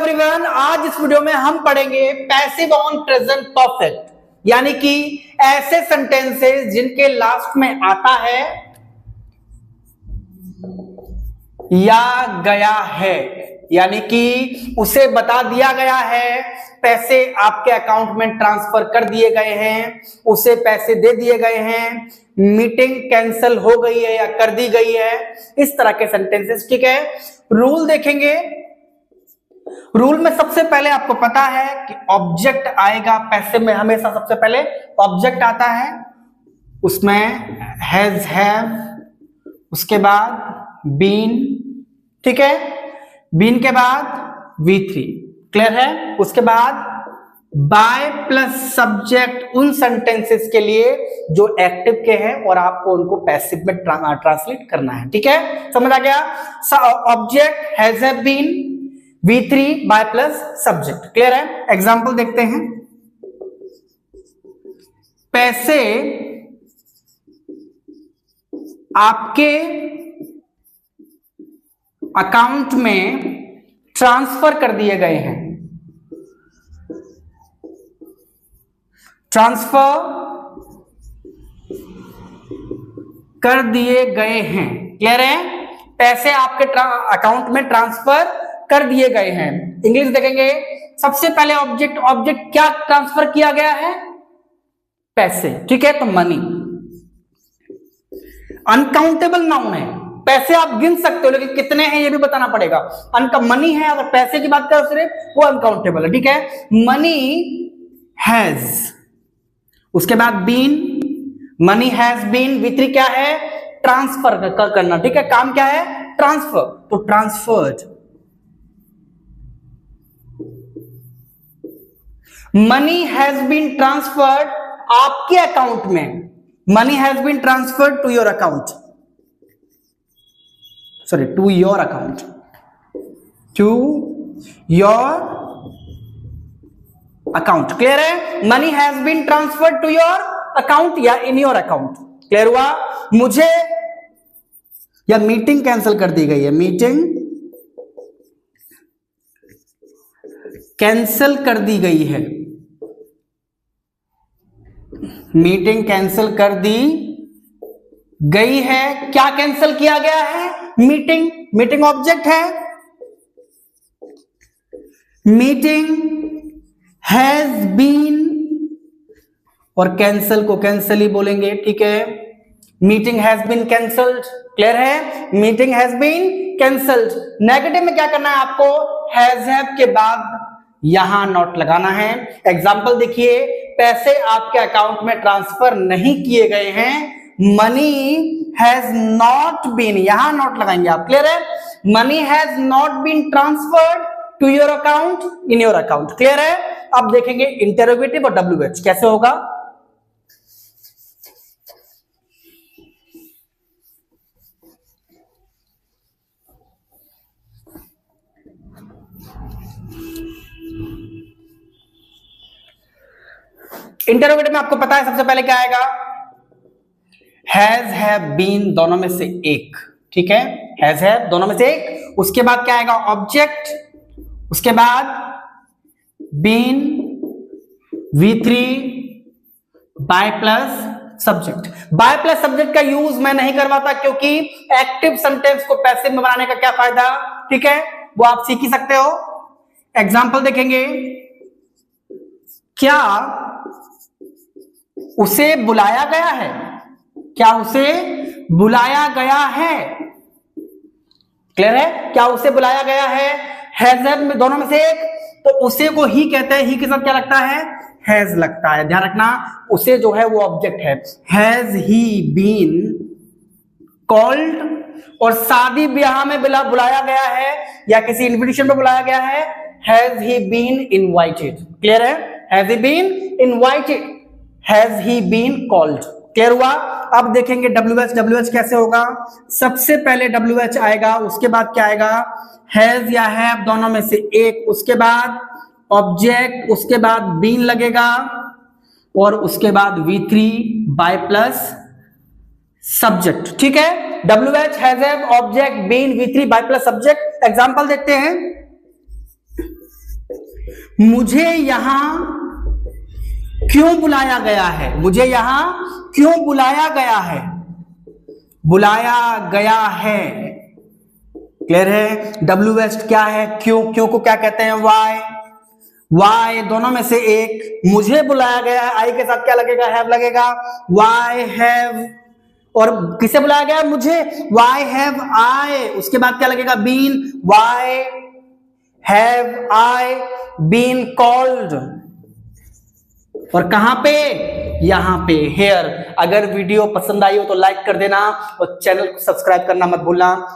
Everyone, आज इस video में हम पढ़ेंगे पैसिव ऑन प्रेजेंट परफेक्ट, यानी कि ऐसे सेंटेंसेस जिनके लास्ट में आता है या गया है, यानी कि उसे बता दिया गया है पैसे आपके अकाउंट में ट्रांसफर कर दिए गए हैं, उसे पैसे दे दिए गए हैं, मीटिंग कैंसिल हो गई है या कर दी गई है, इस तरह के सेंटेंसेस। ठीक है, रूल देखेंगे। रूल में सबसे पहले आपको पता है कि ऑब्जेक्ट आएगा, पैसे में हमेशा सबसे पहले ऑब्जेक्ट आता है, उसमें हैज हैव, उसके बाद बीन, ठीक है, बीन के बाद V3, क्लियर है। उसके बाद बाय प्लस सब्जेक्ट उन सेंटेंसेस के लिए जो एक्टिव के हैं और आपको उनको पैसिव में ट्रांसलेट करना है। ठीक है, समझ आ गया। Object has have been, V3 by plus subject, clear है। एग्जांपल देखते हैं। पैसे आपके अकाउंट में ट्रांसफर कर दिए गए हैं, ट्रांसफर कर दिए गए हैं, क्लियर है। पैसे आपके अकाउंट में ट्रांसफर कर दिए गए हैं। इंग्लिश देखेंगे। सबसे पहले ऑब्जेक्ट क्या ट्रांसफर किया गया है? पैसे, ठीक है, तो मनी। अनकाउंटेबल नाउन है, पैसे आप गिन सकते हो लेकिन कितने हैं ये भी बताना पड़ेगा। मनी है, अगर पैसे की बात करें सिर्फ, वो अनकाउंटेबल है, ठीक है। मनी हैज, उसके बाद been, money has been, V3 क्या है? ट्रांसफर करना, ठीक है, काम क्या है? ट्रांसफर, तो transferred. Money has been transferred आपके अकाउंट में, money has been transferred to your account, sorry to your account, to your account, clear है। Money has been transferred to your account या इन योर अकाउंट, क्लियर हुआ। मुझे या meeting cancel कर दी गई है, मीटिंग कैंसिल कर दी गई है, मीटिंग कैंसिल कर दी गई है। क्या कैंसिल किया गया है? मीटिंग, मीटिंग ऑब्जेक्ट है। मीटिंग हैज बीन, और कैंसिल को कैंसिल ही बोलेंगे, ठीक है। Meeting has been cancelled, clear है। Meeting has been cancelled. Negative में क्या करना है आपको? हैज हैव के बाद यहां नॉट लगाना है। एग्जांपल देखिए, पैसे आपके अकाउंट में ट्रांसफर नहीं किए गए हैं, मनी हैज नॉट बीन, यहां नॉट लगाएंगे आप, क्लियर है। Money has not been transferred to your account in your account, clear है। अब देखेंगे इंटरोगेटिव और WH कैसे होगा। इंटरोगेटिव में आपको पता है सबसे पहले क्या आएगा? हैज हैव बीन, दोनों में से एक, ठीक है, हैज हैव दोनों में से एक। उसके बाद क्या आएगा? ऑब्जेक्ट, उसके बाद been, V3 by plus subject. By plus subject का यूज मैं नहीं करवाता क्योंकि एक्टिव सेंटेंस को पैसिव में बनाने का क्या फायदा, ठीक है, वो आप सीख ही सकते हो। एग्जांपल देखेंगे। क्या उसे बुलाया गया है? क्या उसे बुलाया गया है? क्लियर है, क्या उसे बुलाया गया है? हैज हैव में दोनों में से एक, तो उसे को ही कहते हैं, ही के साथ क्या लगता है? हैज लगता है, ध्यान रखना। उसे जो है वो ऑब्जेक्ट है। हैज ही बीन कॉल्ड, और शादी ब्याह में बुलाया गया है या किसी इन्विटेशन में बुलाया गया है, has he been invited, clear है। Has he been invited, has he been called, clear हुआ। अब देखेंगे WH कैसे होगा। सबसे पहले WH आएगा, उसके बाद क्या आएगा? हैज या हैव दोनों में से एक, उसके बाद ऑब्जेक्ट, उसके बाद बीन लगेगा, और उसके बाद V3 बाय प्लस सब्जेक्ट, ठीक है। WH has have object been V3 by plus subject. Example देखते हैं। मुझे यहां क्यों बुलाया गया है, मुझे यहां क्यों बुलाया गया है, बुलाया गया है। क्लियर है? डब्ल्यू वेस्ट क्या है, क्यों, क्यों को क्या कहते हैं, वाई, वाई दोनों में से एक। मुझे बुलाया गया है, आई के साथ क्या लगेगा, हैव लगेगा, वाई हैव। और किसे बुलाया गया, मुझे, वाई हैव आई, उसके बाद क्या लगेगा, been, why have I been called. और कहां पे, यहां पे, हेयर। अगर वीडियो पसंद आई हो तो लाइक कर देना और चैनल को सब्सक्राइब करना मत भूलना।